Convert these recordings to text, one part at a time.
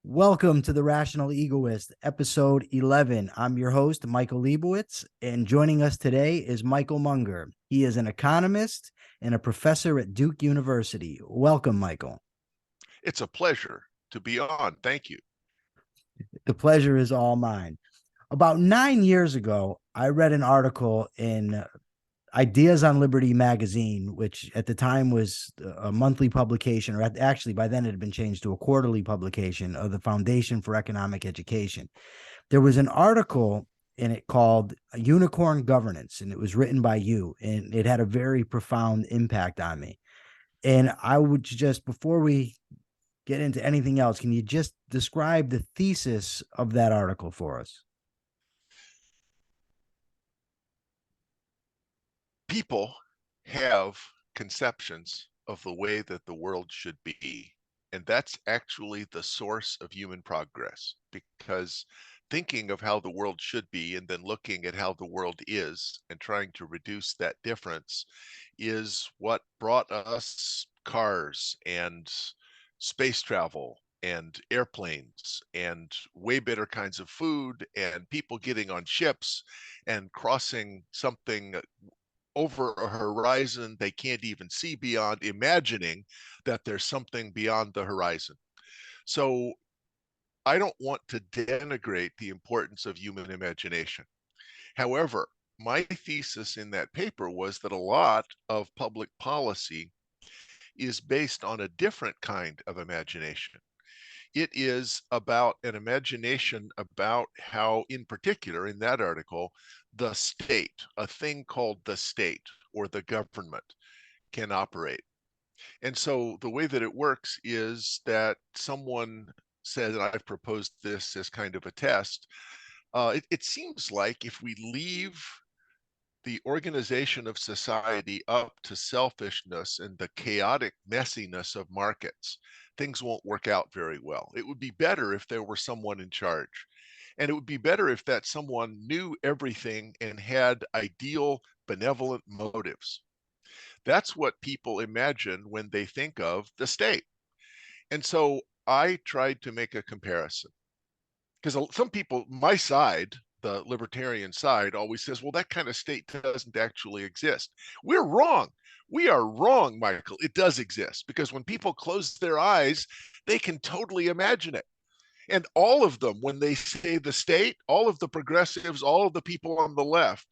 Welcome to the Rational Egoist, episode 11. I'm your host, Michael Liebowitz, and joining us today is Michael Munger. He is an economist and a professor at Duke University. Welcome, Michael. It's a pleasure to be on. Thank you. The pleasure is all mine. About 9 years ago, I read an article in Ideas on Liberty magazine, which at the time was a monthly publication, or actually by then it had been changed to a quarterly publication of the Foundation for Economic Education. There was an article in it called Unicorn Governance, and it was written by you, and it had a very profound impact on me. And I would just, before we get into anything else, can you just describe the thesis of that article for us? People have conceptions of the way that the world should be. And that's actually the source of human progress, because thinking of how the world should be and then looking at how the world is and trying to reduce that difference is what brought us cars and space travel and airplanes and way better kinds of food and people getting on ships and crossing something over a horizon they can't even see beyond, imagining that there's something beyond the horizon. So I don't want to denigrate the importance of human imagination. However, my thesis in that paper was that a lot of public policy is based on a different kind of imagination. It is about an imagination about how, in particular, in that article, the state, a thing called the state or the government, can operate. And so the way that it works is that someone said, and I've proposed this as kind of a test, it seems like if we leave the organization of society up to selfishness and the chaotic messiness of markets, things won't work out very well. It would be better if there were someone in charge. And it would be better if that someone knew everything and had ideal, benevolent motives. That's what people imagine when they think of the state. And so I tried to make a comparison, because some people, my side, the libertarian side, always says, well, that kind of state doesn't actually exist. We're wrong. We are wrong, Michael. It does exist, because when people close their eyes, they can totally imagine it. And all of them, when they say the state, all of the progressives, all of the people on the left,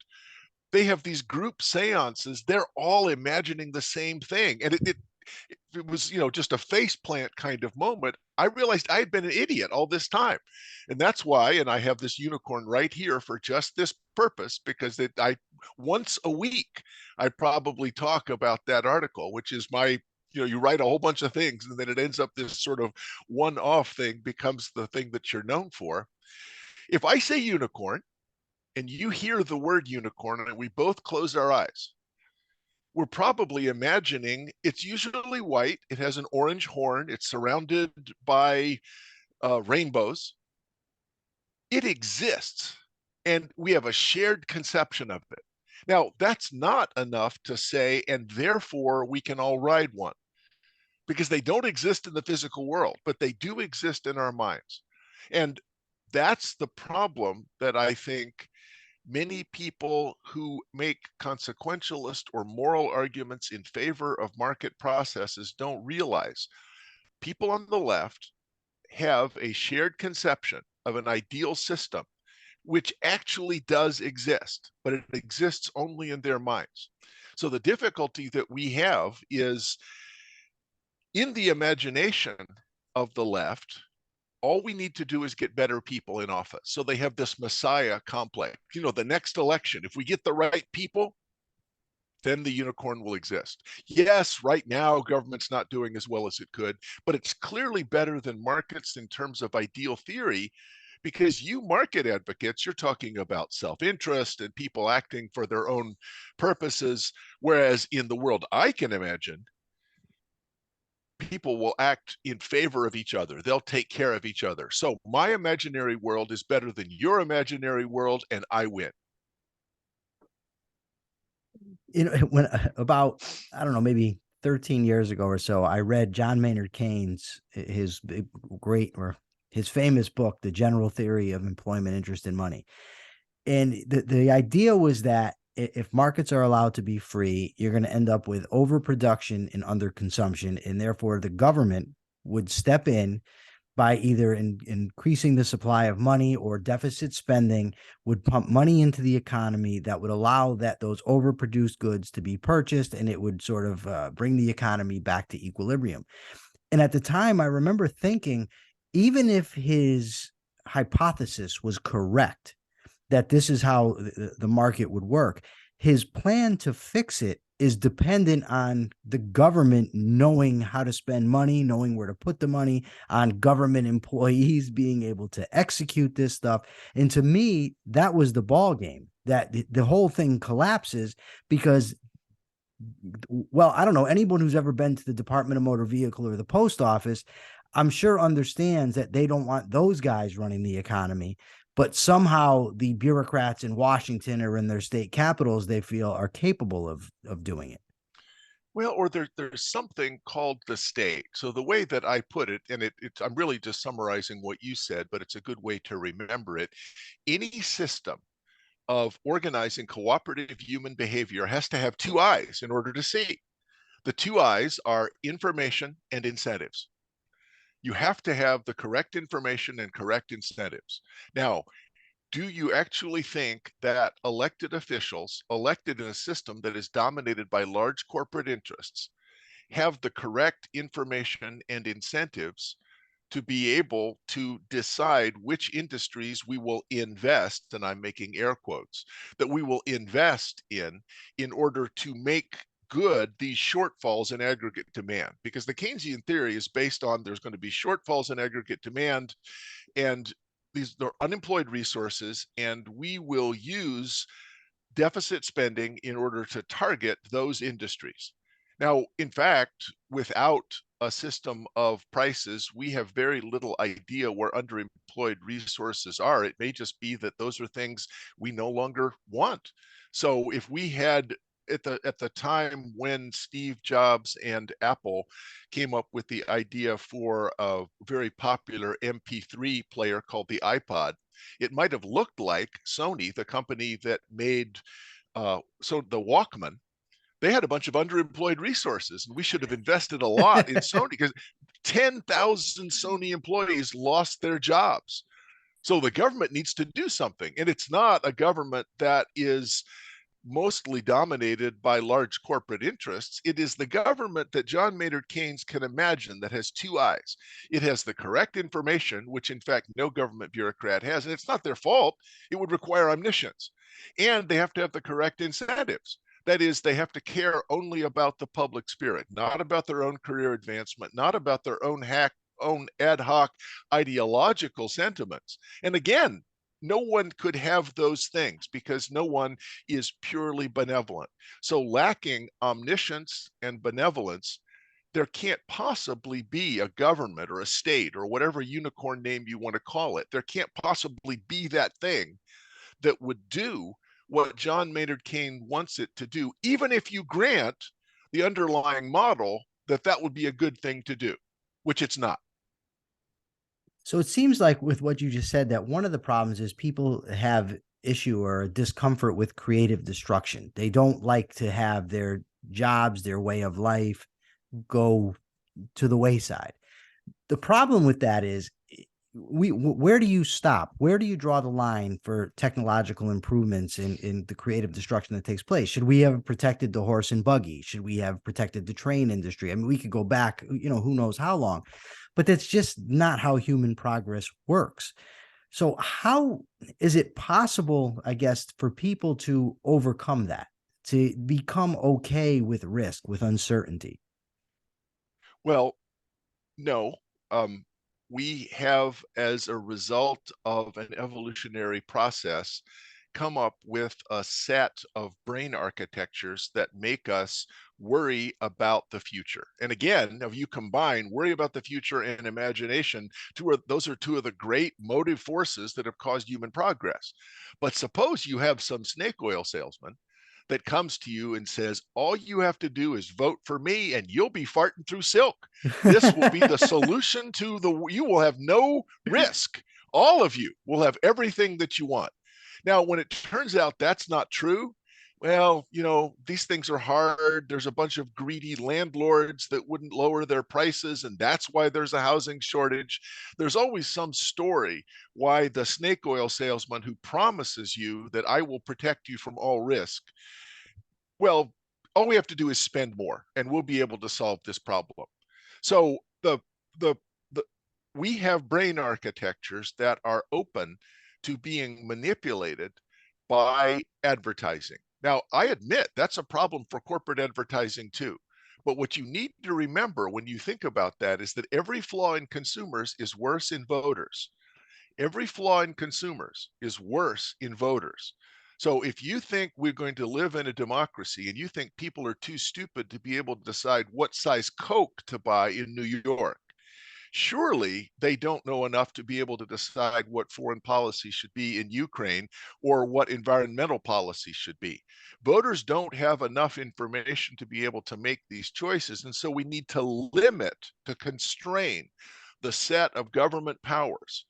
they have these group seances. They're all imagining the same thing. And it was, just a faceplant kind of moment. I realized I had been an idiot all this time. And that's why, and I have this unicorn right here for just this purpose, because I once a week, I probably talk about that article, which is my, you write a whole bunch of things and then it ends up this sort of one-off thing becomes the thing that you're known for. If I say unicorn and you hear the word unicorn and we both close our eyes, we're probably imagining it's usually white. It has an orange horn. It's surrounded by rainbows. It exists, and we have a shared conception of it. Now, that's not enough to say, and therefore we can all ride one, because they don't exist in the physical world, but they do exist in our minds. And that's the problem that I think many people who make consequentialist or moral arguments in favor of market processes don't realize. People on the left have a shared conception of an ideal system, which actually does exist, but it exists only in their minds. So the difficulty that we have is in the imagination of the left, all we need to do is get better people in office. So they have this Messiah complex. The next election, if we get the right people, then the unicorn will exist. Yes, right now, government's not doing as well as it could, but it's clearly better than markets in terms of ideal theory, because you market advocates, you're talking about self-interest and people acting for their own purposes, whereas in the world I can imagine, people will act in favor of each other. They'll take care of each other. So my imaginary world is better than your imaginary world, and I win. When about, I don't know, maybe 13 years ago or so, I read John Maynard Keynes, his great, or his famous book, The General Theory of Employment, Interest, and Money. And the idea was that if markets are allowed to be free, you're going to end up with overproduction and underconsumption. And therefore, the government would step in by either increasing the supply of money or deficit spending, would pump money into the economy that would allow those overproduced goods to be purchased, and it would sort of bring the economy back to equilibrium. And at the time, I remember thinking, even if his hypothesis was correct, that this is how the market would work, his plan to fix it is dependent on the government knowing how to spend money, knowing where to put the money, on government employees being able to execute this stuff. And to me, that was the ball game, that the whole thing collapses because, well, I don't know, anyone who's ever been to the Department of Motor Vehicle or the post office, I'm sure understands that they don't want those guys running the economy. But somehow the bureaucrats in Washington or in their state capitals, they feel, are capable of doing it. Well, or there's something called the state. So the way that I put it, and I'm really just summarizing what you said, but it's a good way to remember it. Any system of organizing cooperative human behavior has to have two eyes in order to see. The two eyes are information and incentives. You have to have the correct information and correct incentives. Now, do you actually think that elected officials, elected in a system that is dominated by large corporate interests, have the correct information and incentives to be able to decide which industries we will invest, and I'm making air quotes, that we will invest in order to make good these shortfalls in aggregate demand? Because the Keynesian theory is based on there's going to be shortfalls in aggregate demand, and these are unemployed resources, and we will use deficit spending in order to target those industries. Now, in fact, without a system of prices, we have very little idea where underemployed resources are. It may just be that those are things we no longer want. So if we had at the time when Steve Jobs and Apple came up with the idea for a very popular MP3 player called the iPod, it might have looked like Sony, the company that made so the Walkman. They had a bunch of underemployed resources, and we should have invested a lot in Sony because 10,000 Sony employees lost their jobs. So the government needs to do something, and it's not a government that is mostly dominated by large corporate interests. It is the government that John Maynard Keynes can imagine that has two eyes. It has the correct information, which in fact no government bureaucrat has, and it's not their fault. It would require omniscience. And they have to have the correct incentives. That is, they have to care only about the public spirit, not about their own career advancement, not about their own ad hoc ideological sentiments. And again, no one could have those things because no one is purely benevolent. So lacking omniscience and benevolence, there can't possibly be a government or a state or whatever unicorn name you want to call it. There can't possibly be that thing that would do what John Maynard Keynes wants it to do, even if you grant the underlying model that would be a good thing to do, which it's not. So it seems like with what you just said, that one of the problems is people have issue or discomfort with creative destruction. They don't like to have their jobs, their way of life go to the wayside. The problem with that is where do you stop? Where do you draw the line for technological improvements in the creative destruction that takes place? Should we have protected the horse and buggy? Should we have protected the train industry? I mean, we could go back, who knows how long, but that's just not how human progress works. So how is it possible, I guess, for people to overcome that, to become okay with risk, with uncertainty? Well, no. We have, as a result of an evolutionary process, come up with a set of brain architectures that make us worry about the future. And again, if you combine worry about the future and imagination, those are two of the great motive forces that have caused human progress. But suppose you have some snake oil salesman that comes to you and says, all you have to do is vote for me and you'll be farting through silk. This will be the solution to you will have no risk. All of you will have everything that you want. Now, when it turns out that's not true, well, these things are hard. There's a bunch of greedy landlords that wouldn't lower their prices, and that's why there's a housing shortage. There's always some story why the snake oil salesman who promises you that I will protect you from all risk, well, all we have to do is spend more and we'll be able to solve this problem. So the we have brain architectures that are open to being manipulated by advertising. Now, I admit that's a problem for corporate advertising too. But what you need to remember when you think about that is that every flaw in consumers is worse in voters. Every flaw in consumers is worse in voters. So if you think we're going to live in a democracy and you think people are too stupid to be able to decide what size Coke to buy in New York, surely they don't know enough to be able to decide what foreign policy should be in Ukraine or what environmental policy should be. Voters don't have enough information to be able to make these choices. And so we need to limit, to constrain the set of government powers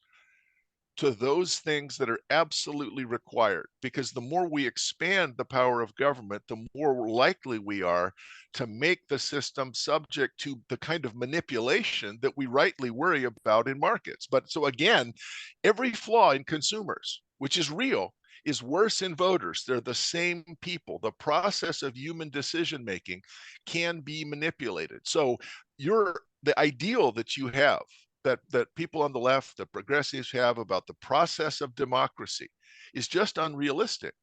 to those things that are absolutely required, because the more we expand the power of government, the more likely we are to make the system subject to the kind of manipulation that we rightly worry about in markets. But so again, every flaw in consumers, which is real, is worse in voters. They're the same people. The process of human decision making can be manipulated. So the ideal that you have, that people on the left, the progressives have about the process of democracy is just unrealistic.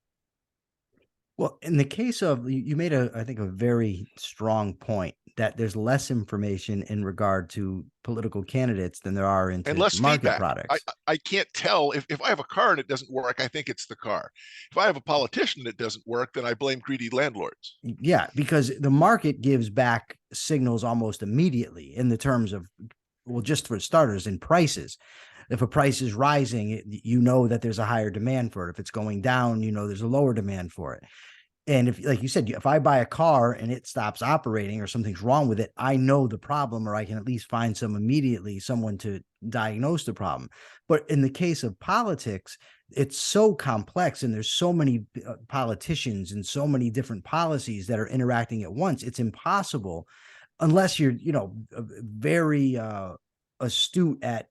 Well, in the case of you made I think a very strong point that there's less information in regard to political candidates than there are And into less market feedback. products. I can't tell if I have a car and it doesn't work, I think it's the car. If I have a politician that doesn't work, then I blame greedy landlords. Yeah, because the market gives back signals almost immediately in the terms of, well, just for starters, in prices. If a price is rising, you know that there's a higher demand for it. If it's going down, you know there's a lower demand for it. And if, like you said, if I buy a car and it stops operating or something's wrong with it, I know the problem, or I can at least find someone to diagnose the problem. But in the case of politics, it's so complex and there's so many politicians and so many different policies that are interacting at once. It's impossible unless you're, very astute at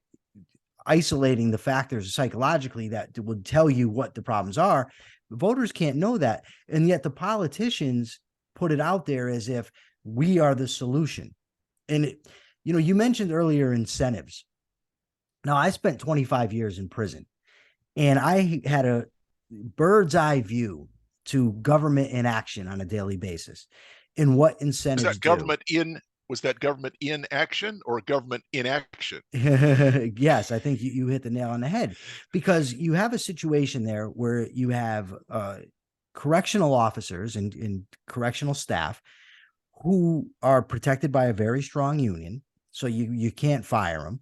isolating the factors psychologically that would tell you what the problems are. Voters can't know that. And yet the politicians put it out there as if we are the solution. And, you mentioned earlier incentives. Now, I spent 25 years in prison and I had a bird's eye view to government inaction on a daily basis and what Was incentives that do. government in was that government in action or government inaction? Yes, I think you hit the nail on the head, because you have a situation there where you have correctional officers and correctional staff who are protected by a very strong union, so you can't fire them.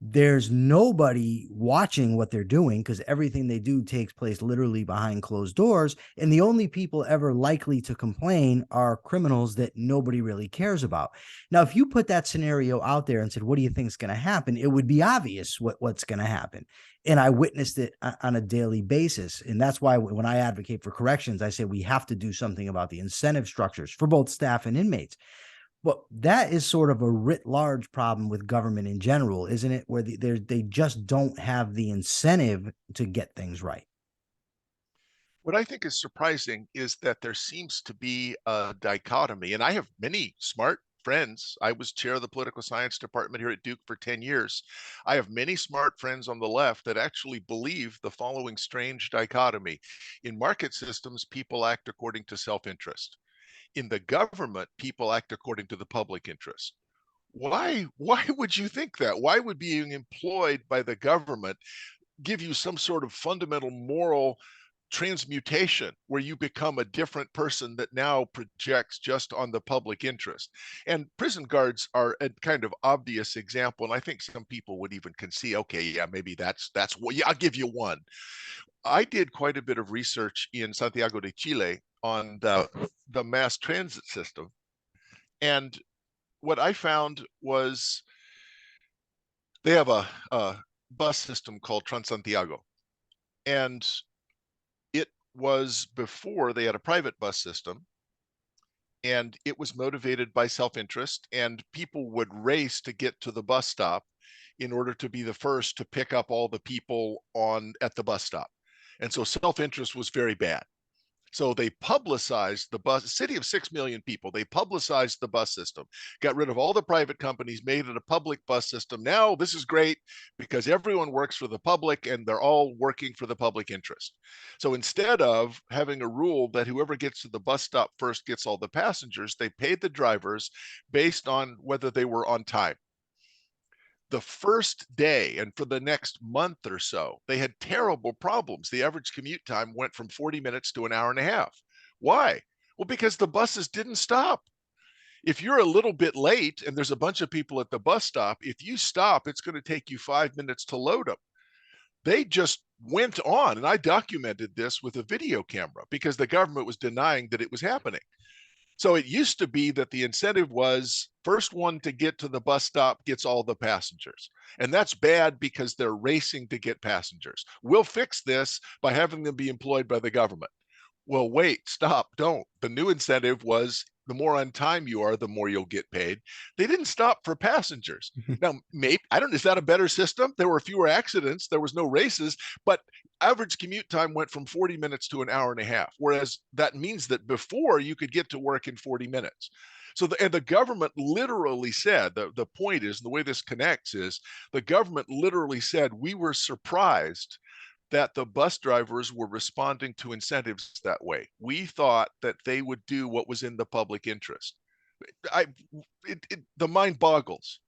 There's nobody watching what they're doing because everything they do takes place literally behind closed doors. And the only people ever likely to complain are criminals that nobody really cares about. Now, if you put that scenario out there and said, what do you think is going to happen? It would be obvious what's going to happen. And I witnessed it on a daily basis. And that's why when I advocate for corrections, I say we have to do something about the incentive structures for both staff and inmates. Well, that is sort of a writ large problem with government in general, isn't it? Where they just don't have the incentive to get things right. What I think is surprising is that there seems to be a dichotomy, and I have many smart friends. I was chair of the political science department here at Duke for 10 years. I have many smart friends on the left that actually believe the following strange dichotomy. In market systems, people act according to self-interest. In the government, people act according to the public interest. Why would you think that? Why would being employed by the government give you some sort of fundamental moral transmutation where you become a different person that now projects just on the public interest? And prison guards are a kind of obvious example, and I think some people would even concede, okay, yeah, maybe that's what, yeah, I'll give you one. I did quite a bit of research in Santiago de Chile on the mass transit system. And what I found was they have a bus system called Transantiago. And it was before they had a private bus system. And it was motivated by self-interest, and people would race to get to the bus stop in order to be the first to pick up all the people on at the bus stop. And so self-interest was very bad. So they publicized the bus, city of 6 million people. They publicized the bus system, got rid of all the private companies, made it a public bus system. Now this is great because everyone works for the public and they're all working for the public interest. So instead of having a rule that whoever gets to the bus stop first gets all the passengers, they paid the drivers based on whether they were on time. The first day and for the next month or so, they had terrible problems. The average commute time went from 40 minutes to an hour and a half. Why? Well, because the buses didn't stop. If you're a little bit late and there's a bunch of people at the bus stop, if you stop, it's going to take you 5 minutes to load them. They just went on, and I documented this with a video camera because the government was denying that it was happening. So it used to be that the incentive was first one to get to the bus stop gets all the passengers. And that's bad because they're racing to get passengers. We'll fix this by having them be employed by the government. Well, wait, stop, don't. The new incentive was the more on time you are, the more you'll get paid. They didn't stop for passengers. Now, maybe, I don't know, is that a better system? There were fewer accidents, there was no races, but average commute time went from 40 minutes to an hour and a half. Whereas that means that before you could get to work in 40 minutes. So the government literally said, the point is, and the way this connects is, the government literally said, we were surprised that the bus drivers were responding to incentives that way. We thought that they would do what was in the public interest. The mind boggles.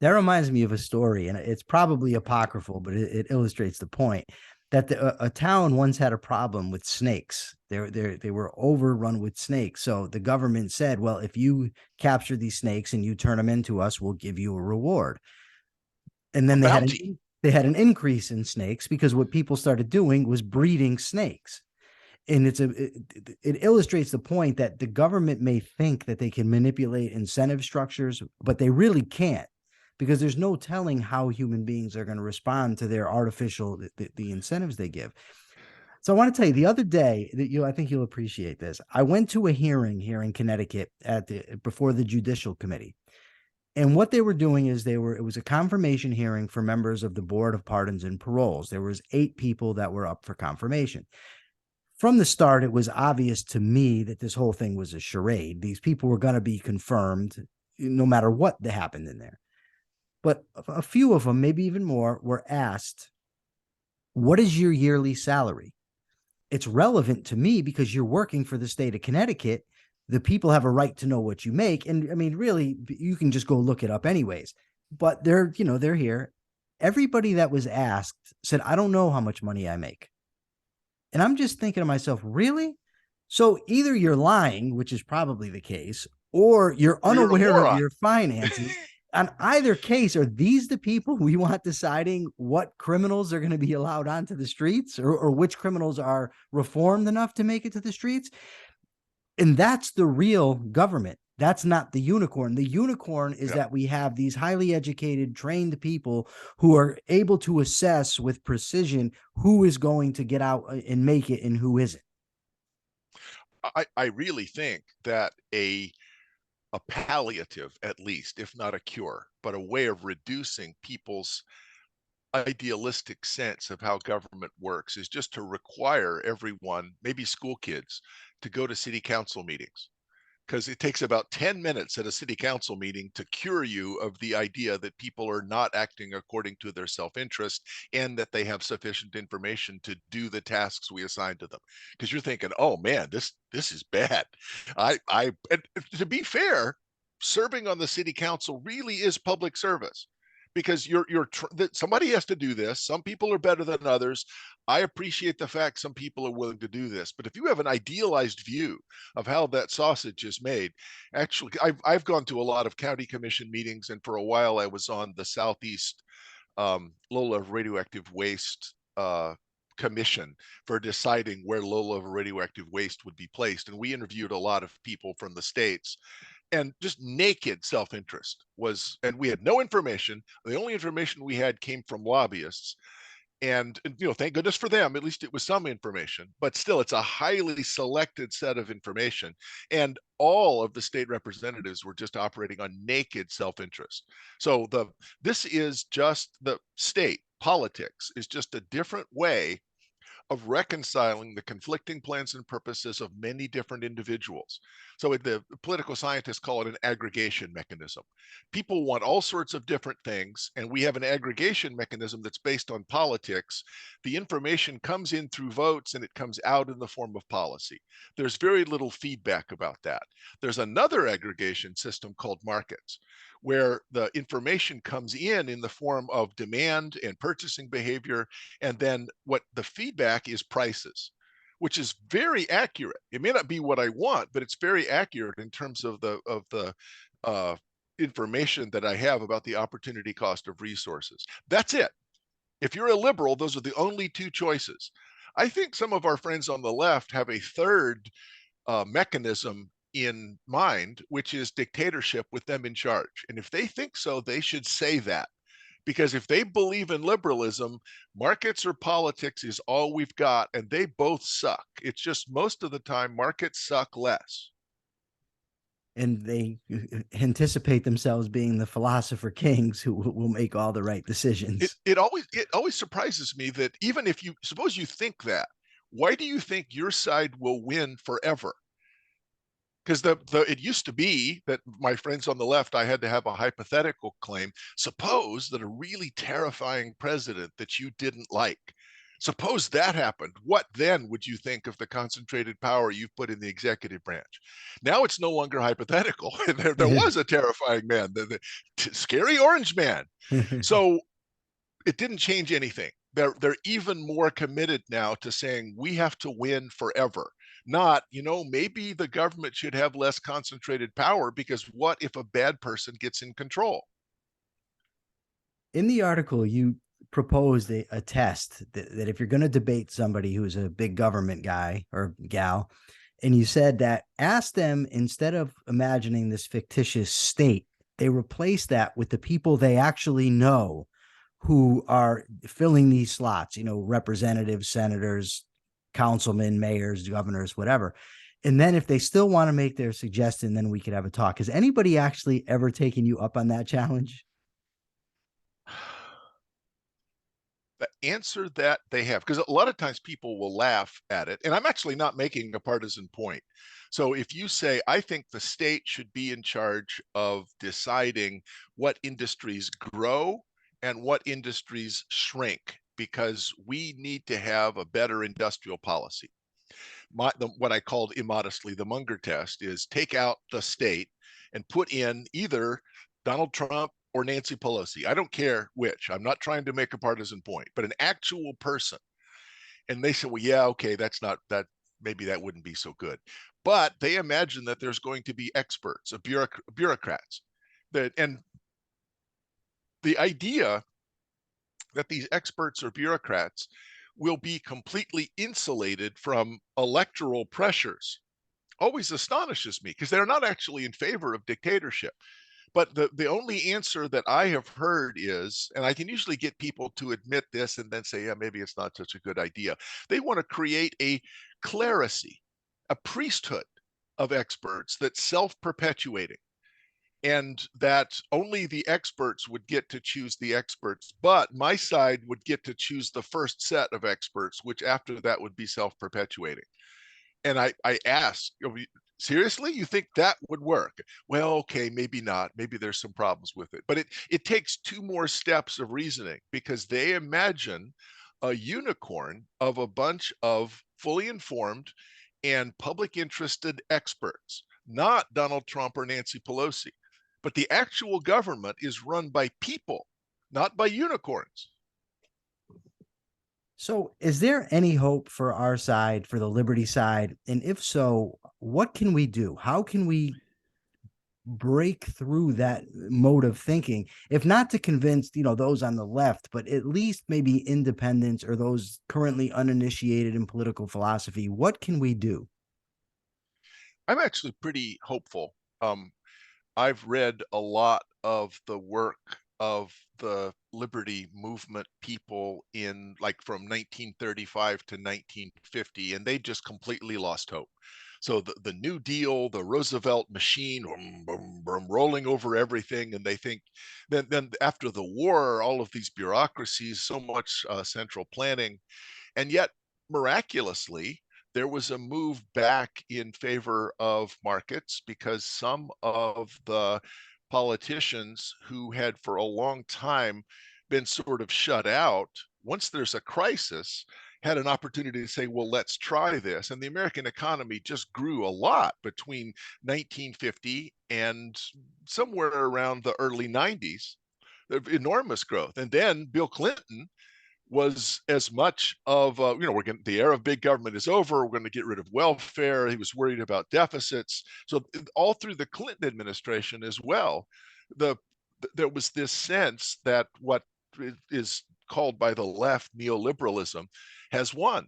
That reminds me of a story, and it's probably apocryphal, but it illustrates the point that a town once had a problem with snakes. They were overrun with snakes. So the government said, well, if you capture these snakes and you turn them into us, we'll give you a reward. And then they had an increase in snakes because what people started doing was breeding snakes. And it illustrates the point that the government may think that they can manipulate incentive structures, but they really can't, because there's no telling how human beings are going to respond to their artificial, the incentives they give. So I want to tell you, the other day, that I think you'll appreciate this. I went to a hearing here in Connecticut before the Judicial Committee. And what they were doing is it was a confirmation hearing for members of the Board of Pardons and Paroles. There was 8 people that were up for confirmation. From the start, it was obvious to me that this whole thing was a charade. These people were going to be confirmed no matter what happened in there. But a few of them, maybe even more, were asked, what is your yearly salary? It's relevant to me because you're working for the state of Connecticut. The people have a right to know what you make. And I mean, really, you can just go look it up anyways. But they're here. Everybody that was asked said, I don't know how much money I make. And I'm just thinking to myself, really? So either you're lying, which is probably the case, or you're unaware of your finances. On either case, are these the people we want deciding what criminals are going to be allowed onto the streets, or which criminals are reformed enough to make it to the streets? And that's the real government. That's not the unicorn. The unicorn is that we have these highly educated, trained people who are able to assess with precision who is going to get out and make it and who isn't. I really think that a palliative, at least, if not a cure, but a way of reducing people's idealistic sense of how government works is just to require everyone, maybe school kids, to go to city council meetings, because it takes about 10 minutes at a city council meeting to cure you of the idea that people are not acting according to their self-interest and that they have sufficient information to do the tasks we assign to them. Because you're thinking, oh man, this is bad. And to be fair, serving on the city council really is public service, because somebody has to do this. Some people are better than others. I appreciate the fact some people are willing to do this, but if you have an idealized view of how that sausage is made, actually, I've gone to a lot of county commission meetings, and for a while I was on the Southeast Low-level radioactive waste commission for deciding where low-level radioactive waste would be placed. And we interviewed a lot of people from the States, and just naked self-interest was, and we had no information. The only information we had came from lobbyists. And thank goodness for them, at least it was some information, but still it's a highly selected set of information. And all of the state representatives were just operating on naked self-interest. So this is just the state politics is just a different way of reconciling the conflicting plans and purposes of many different individuals. So the political scientists call it an aggregation mechanism. People want all sorts of different things, and we have an aggregation mechanism that's based on politics. The information comes in through votes, and it comes out in the form of policy. There's very little feedback about that. There's another aggregation system called markets, where the information comes in the form of demand and purchasing behavior, and then what the feedback is prices, which is very accurate. It may not be what I want, but it's very accurate in terms of the information that I have about the opportunity cost of resources. That's it. If you're a liberal, those are the only two choices. I think some of our friends on the left have a third mechanism in mind, which is dictatorship with them in charge. And if they think so, they should say that. Because if they believe in liberalism, markets or politics is all we've got, and they both suck. It's just most of the time markets suck less. And they anticipate themselves being the philosopher kings who will make all the right decisions. It always surprises me that even if you suppose you think that, why do you think your side will win forever? Because it used to be that my friends on the left, I had to have a hypothetical claim. Suppose that a really terrifying president that you didn't like, suppose that happened. What then would you think of the concentrated power you've put in the executive branch? Now it's no longer hypothetical. There was a terrifying man, the scary orange man. So it didn't change anything. They're even more committed now to saying we have to win forever. Not, maybe the government should have less concentrated power, because what if a bad person gets in control? In the article, you proposed a test that if you're going to debate somebody who's a big government guy or gal, and you said that ask them, instead of imagining this fictitious state, they replace that with the people they actually know who are filling these slots, representatives, senators, councilmen, mayors, governors, whatever. And then if they still want to make their suggestion, then we could have a talk. Has anybody actually ever taken you up on that challenge? The answer that they have, because a lot of times people will laugh at it, and I'm actually not making a partisan point. So if you say, I think the state should be in charge of deciding what industries grow and what industries shrink, because we need to have a better industrial policy. What I called immodestly the Munger Test is take out the state and put in either Donald Trump or Nancy Pelosi. I don't care which. I'm not trying to make a partisan point, but an actual person. And they said, well, yeah, okay, that's not that. Maybe that wouldn't be so good. But they imagine that there's going to be experts, bureaucrats, and the idea that these experts or bureaucrats will be completely insulated from electoral pressures always astonishes me, because they're not actually in favor of dictatorship. But the only answer that I have heard is, and I can usually get people to admit this and then say, yeah, maybe it's not such a good idea. They want to create a clerisy, a priesthood of experts that's self-perpetuating, and that only the experts would get to choose the experts, but my side would get to choose the first set of experts, which after that would be self-perpetuating. And I asked, seriously, you think that would work? Well, okay, maybe not. Maybe there's some problems with it. But it takes two more steps of reasoning, because they imagine a unicorn of a bunch of fully informed and public interested experts, not Donald Trump or Nancy Pelosi. But the actual government is run by people, not by unicorns. So is there any hope for our side, for the liberty side? And if so, what can we do? How can we break through that mode of thinking, if not to convince, those on the left, but at least maybe independents or those currently uninitiated in political philosophy? What can we do? I'm actually pretty hopeful. Um, I've read a lot of the work of the liberty movement people in like from 1935 to 1950, and they just completely lost hope. So the New Deal, the Roosevelt machine, rolling over everything, and they think then after the war, all of these bureaucracies, so much central planning, and yet, miraculously, there was a move back in favor of markets because some of the politicians who had for a long time been sort of shut out, once there's a crisis, had an opportunity to say, well, let's try this. And the American economy just grew a lot between 1950 and somewhere around the early 90s, enormous growth. And then Bill Clinton was as much of we're going the era of big government is over, we're going to get rid of welfare. He was worried about deficits. So all through the Clinton administration as well, the there was this sense that what is called by the left neoliberalism has won.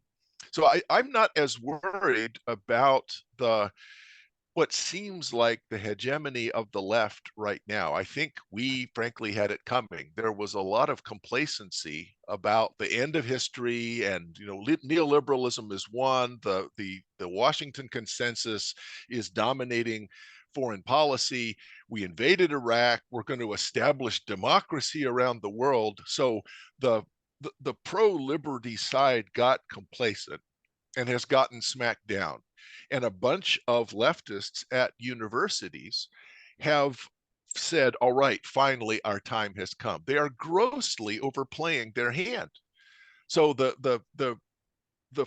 So I'm not as worried about the what seems like the hegemony of the left right now. I think we frankly had it coming. There was a lot of complacency about the end of history, and neoliberalism is one. The Washington consensus is dominating foreign policy. We invaded Iraq. We're going to establish democracy around the world. So the pro-liberty side got complacent and has gotten smacked down. And a bunch of leftists at universities have said, all right, finally our time has come. They are grossly overplaying their hand. So the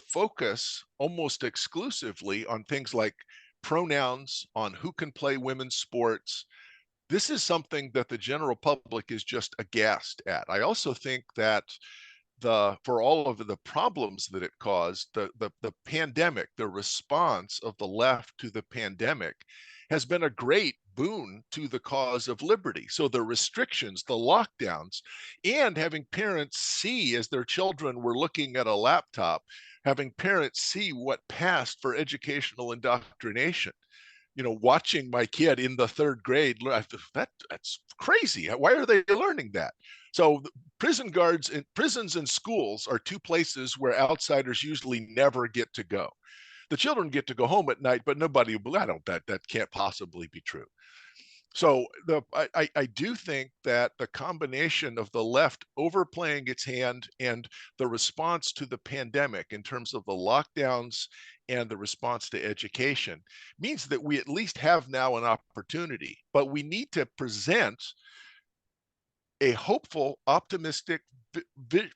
focus almost exclusively on things like pronouns, on who can play women's sports. This is something that the general public is just aghast at. I also think that for all of the problems that it caused, the pandemic, the response of the left to the pandemic has been a great boon to the cause of liberty. So the restrictions, the lockdowns, and having parents see as their children were looking at a laptop, having parents see what passed for educational indoctrination. Watching my kid in the third grade, that's crazy. Why are they learning that? So prison guards and prisons and schools are two places where outsiders usually never get to go. The children get to go home at night, but nobody will. That can't possibly be true. So I do think that the combination of the left overplaying its hand and the response to the pandemic in terms of the lockdowns and the response to education means that we at least have now an opportunity, but we need to present a hopeful, optimistic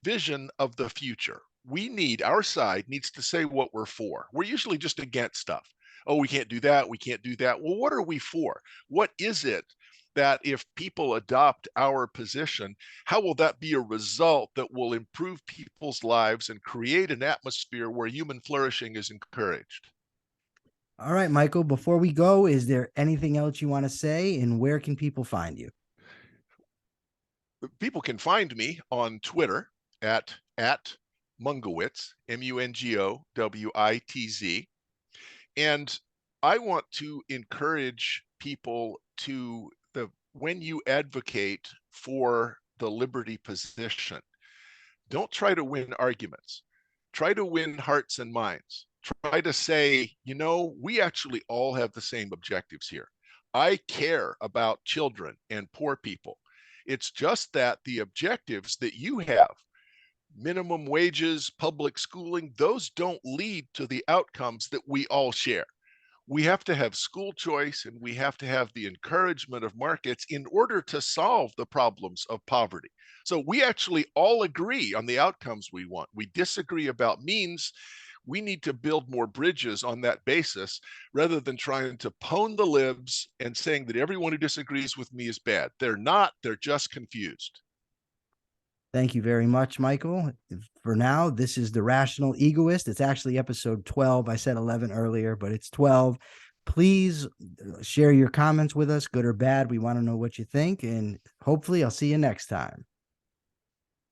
vision of the future. Our side needs to say what we're for. We're usually just against stuff. Oh, we can't do that. We can't do that. Well, what are we for? What is it that if people adopt our position, how will that be a result that will improve people's lives and create an atmosphere where human flourishing is encouraged? All right, Michael, before we go, is there anything else you want to say, and where can people find you? People can find me on Twitter at Mungowitz, Mungowitz. And I want to encourage people to when you advocate for the liberty position, don't try to win arguments. Try to win hearts and minds. Try to say, we actually all have the same objectives here. I care about children and poor people. It's just that the objectives that you have, minimum wages, public schooling, those don't lead to the outcomes that we all share. We have to have school choice, and we have to have the encouragement of markets in order to solve the problems of poverty. So we actually all agree on the outcomes we want. We disagree about means. We need to build more bridges on that basis rather than trying to pwn the libs and saying that everyone who disagrees with me is bad. They're not, they're just confused. Thank you very much, Michael. For now, this is the Rational Egoist. It's actually episode 12. I said 11 earlier, but it's 12. Please share your comments with us, good or bad. We want to know what you think, and hopefully I'll see you next time.